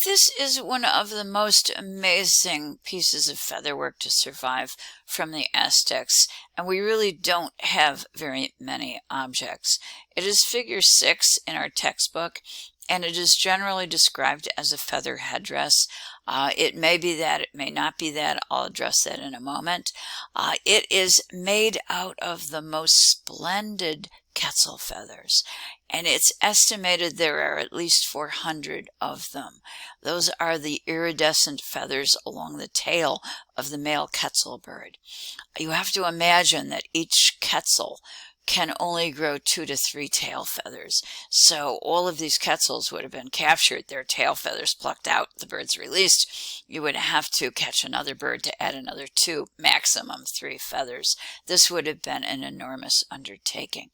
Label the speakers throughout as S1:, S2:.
S1: This is one of the most amazing pieces of featherwork to survive from the Aztecs, and we really don't have very many objects. It is figure 6 in our textbook, and it is generally described as a feather headdress. It may be that, it may not be that. I'll address that in a moment. It is made out of the most splendid Quetzal feathers, and it's estimated there are at least 400 of them. Those are the iridescent feathers along the tail of the male Quetzal bird. You have to imagine that each Quetzal can only grow 2 to 3 tail feathers. So all of these Quetzals would have been captured, their tail feathers plucked out, the birds released. You would have to catch another bird to add another 2, maximum 3 feathers. This would have been an enormous undertaking.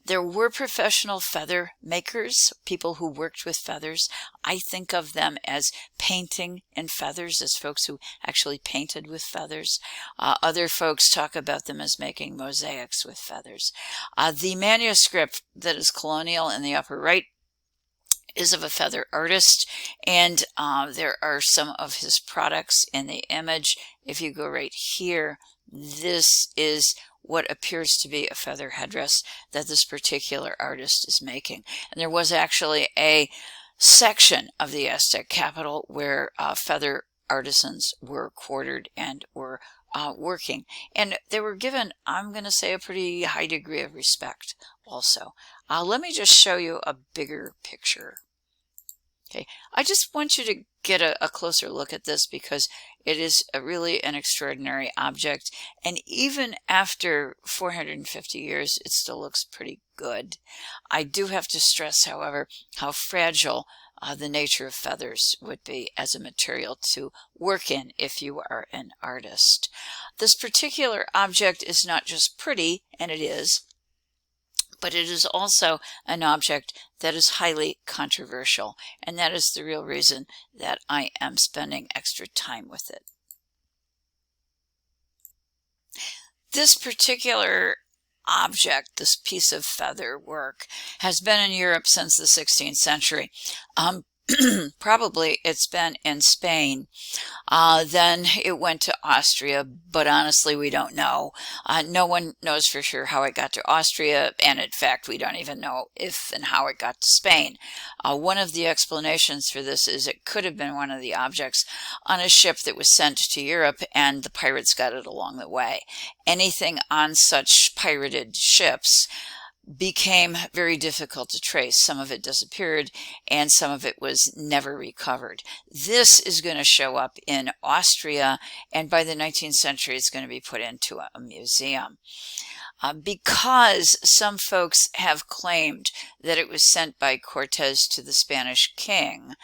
S1: There were professional feather makers, people who worked with feathers. I think of them as painting in feathers, as folks who actually painted with feathers. Other folks talk about them as making mosaics with feathers. The manuscript that is colonial in the upper right is of a feather artist, and there are some of his products in the image. If you go right here, this is what appears to be a feather headdress that this particular artist is making. And there was actually a section of the Aztec capital where feather artisans were quartered and were working. And they were given, I'm going to say, a pretty high degree of respect also. Let me just show you a bigger picture. Okay, I just want you to get a closer look at this because it is really an extraordinary object, and even after 450 years it still looks pretty good. I do have to stress, however, how fragile the nature of feathers would be as a material to work in if you are an artist. This particular object is not just pretty, and it is, but it is also an object that is highly controversial, and that is the real reason that I am spending extra time with it. This particular object, this piece of feather work, has been in Europe since the 16th century. Probably it's been in Spain. Then it went to Austria, but honestly, we don't know. No one knows for sure how it got to Austria, and in fact, we don't even know if and how it got to Spain. One of the explanations for this is it could have been one of the objects on a ship that was sent to Europe, and the pirates got it along the way. Anything on such pirated ships became very difficult to trace. Some of it disappeared and some of it was never recovered. This is going to show up in Austria, and by the 19th century it's going to be put into a museum. Because some folks have claimed that it was sent by Cortez to the Spanish king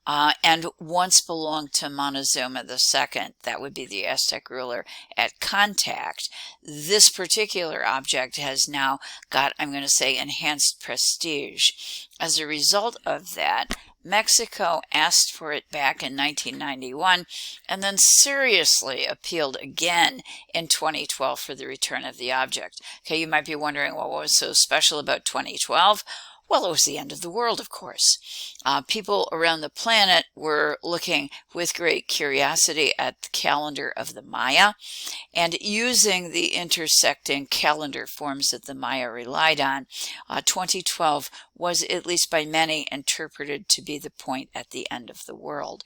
S1: and once belonged to Montezuma II, that would be the Aztec ruler at contact, this particular object has now got, I'm going to say, enhanced prestige. As a result of that, Mexico asked for it back in 1991 and then seriously appealed again in 2012 for the return of the object. Okay, you might be wondering, well, what was so special about 2012? Well, it was the end of the world, of course. People around the planet were looking with great curiosity at the calendar of the Maya and using the intersecting calendar forms that the Maya relied on. 2012 was, at least by many, interpreted to be the point at the end of the world.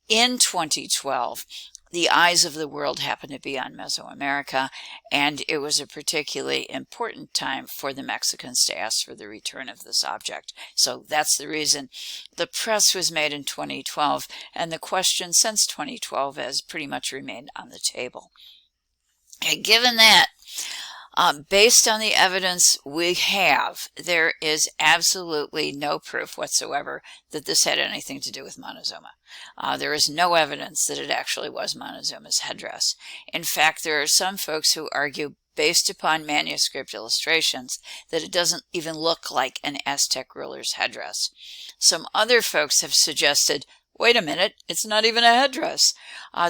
S1: In 2012, the eyes of the world happened to be on Mesoamerica, and it was a particularly important time for the Mexicans to ask for the return of this object. So that's the reason the press was made in 2012, and the question since 2012 has pretty much remained on the table. Okay, given that, based on the evidence we have, there is absolutely no proof whatsoever that this had anything to do with Montezuma. There is no evidence that it actually was Montezuma's headdress. In fact, there are some folks who argue, based upon manuscript illustrations, that it doesn't even look like an Aztec ruler's headdress. Some other folks have suggested, wait a minute, it's not even a headdress.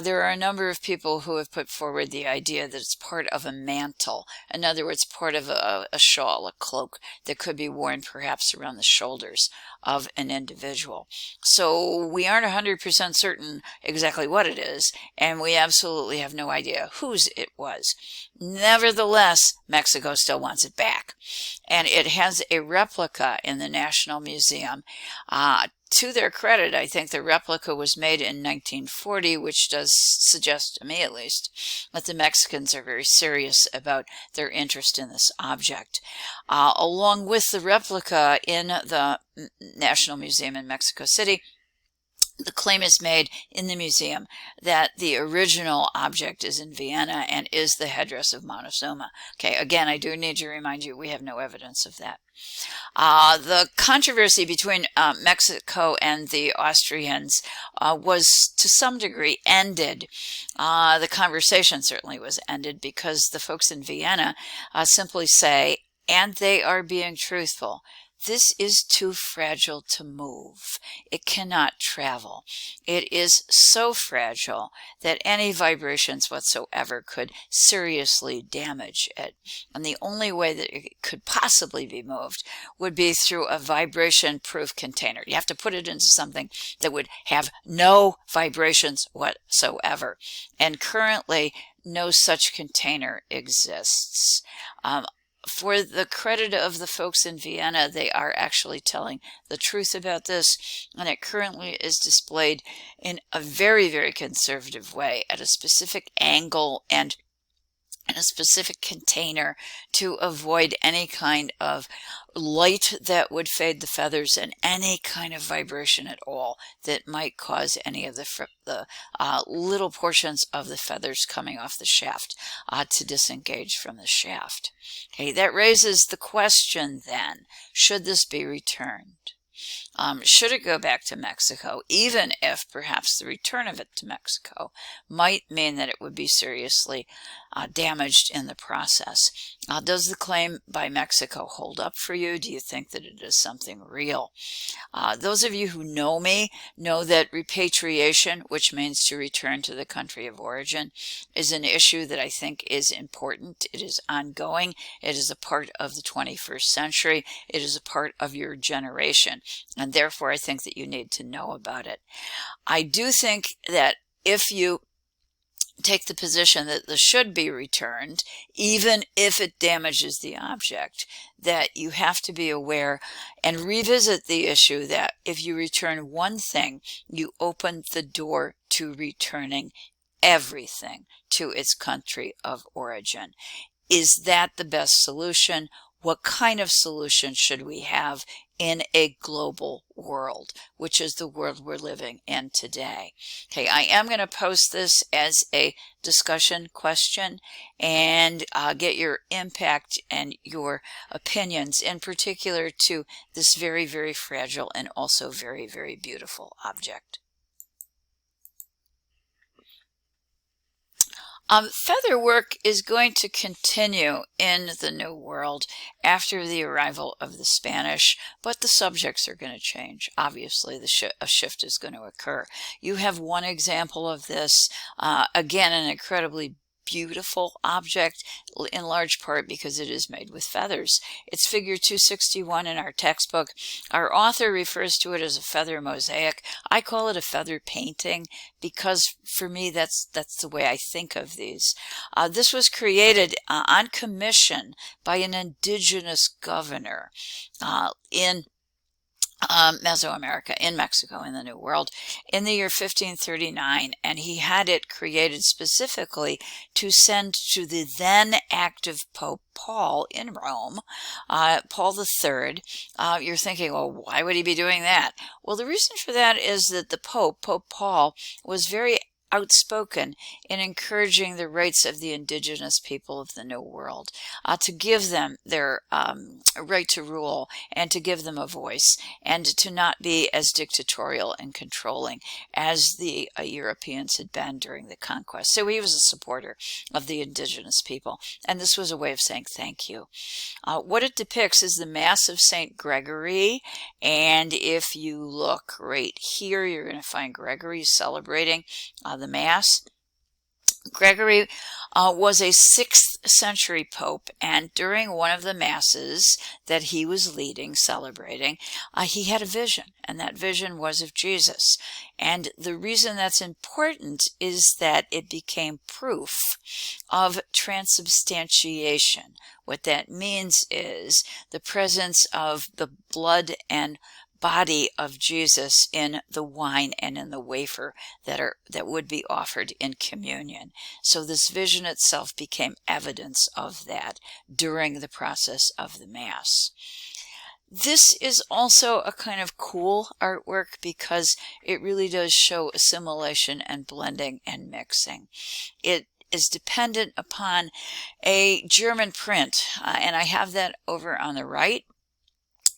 S1: There are a number of people who have put forward the idea that it's part of a mantle. In other words, part of a shawl, a cloak that could be worn perhaps around the shoulders of an individual. So we aren't 100% certain exactly what it is, and we absolutely have no idea whose it was. Nevertheless, Mexico still wants it back, and it has a replica in the National Museum. To their credit, I think the replica was made in 1940, which does suggest, to me at least, that the Mexicans are very serious about their interest in this object. Along with the replica in the National Museum in Mexico City, the claim is made in the museum that the original object is in Vienna and is the headdress of Montezuma. Okay, again, I do need to remind you we have no evidence of that. The controversy between Mexico and the Austrians was to some degree ended. The conversation certainly was ended because the folks in Vienna simply say, and they are being truthful, this is too fragile to move. It cannot travel. It is so fragile that any vibrations whatsoever could seriously damage it. And the only way that it could possibly be moved would be through a vibration-proof container. You have to put it into something that would have no vibrations whatsoever. And currently, no such container exists. For the credit of the folks in Vienna, they are actually telling the truth about this, and it currently is displayed in a very, very conservative way at a specific angle and in a specific container to avoid any kind of light that would fade the feathers and any kind of vibration at all that might cause any of the little portions of the feathers coming off the shaft to disengage from the shaft. Okay, that raises the question then, should this be returned? Should it go back to Mexico, even if perhaps the return of it to Mexico might mean that it would be seriously damaged in the process? Does the claim by Mexico hold up for you? Do you think that it is something real? Those of you who know me know that repatriation, which means to return to the country of origin, is an issue that I think is important. It is ongoing. It is a part of the 21st century. It is a part of your generation. And therefore, I think that you need to know about it. I do think that if you take the position that this should be returned, even if it damages the object, that you have to be aware and revisit the issue that if you return one thing, you open the door to returning everything to its country of origin. Is that the best solution? What kind of solution should we have in a global world, which is the world we're living in today? Okay, I am going to post this as a discussion question and get your impact and your opinions, in particular to this very, very fragile and also very, very beautiful object. Feather work is going to continue in the New World after the arrival of the Spanish, but the subjects are going to change. Obviously, a shift is going to occur. You have one example of this, again, an incredibly beautiful object, in large part because it is made with feathers. It's figure 261 in our textbook. Our author refers to it as a feather mosaic. I call it a feather painting because for me that's the way I think of these. This was created on commission by an indigenous governor in Mesoamerica, in Mexico, in the New World, in the year 1539, and he had it created specifically to send to the then active Pope Paul in Rome, Paul III. You're thinking, well, why would he be doing that? Well, the reason for that is that the Pope Paul, was very outspoken in encouraging the rights of the indigenous people of the New World, to give them their right to rule and to give them a voice, and to not be as dictatorial and controlling as the Europeans had been during the conquest. So he was a supporter of the indigenous people, and this was a way of saying thank you. What it depicts is the Mass of St. Gregory, and if you look right here, you're going to find Gregory celebrating the Mass. Gregory was a 6th century pope, and during one of the masses that he was leading, celebrating, he had a vision, and that vision was of Jesus. And the reason that's important is that it became proof of transubstantiation. What that means is the presence of the blood and body of Jesus in the wine and in the wafer that would be offered in communion. So this vision itself became evidence of that during the process of the Mass. This is also a kind of cool artwork because it really does show assimilation and blending and mixing. It is dependent upon a German print, and I have that over on the right,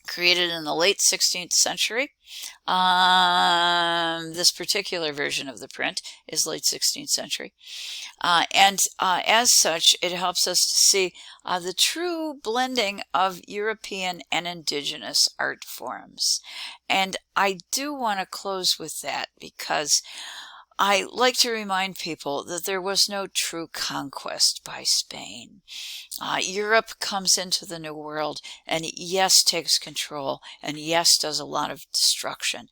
S1: created in the late 16th century. This particular version of the print is late 16th century. And as such, it helps us to see the true blending of European and indigenous art forms. And I do want to close with that because I like to remind people that there was no true conquest by Spain. Europe comes into the New World and yes, takes control, and yes, does a lot of destruction,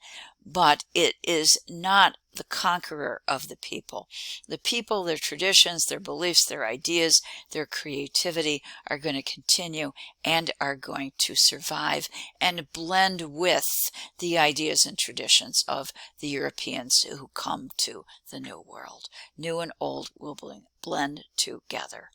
S1: but it is not the conqueror of the people. The people, their traditions, their beliefs, their ideas, their creativity are going to continue and are going to survive and blend with the ideas and traditions of the Europeans who come to the New World. New and old will blend together.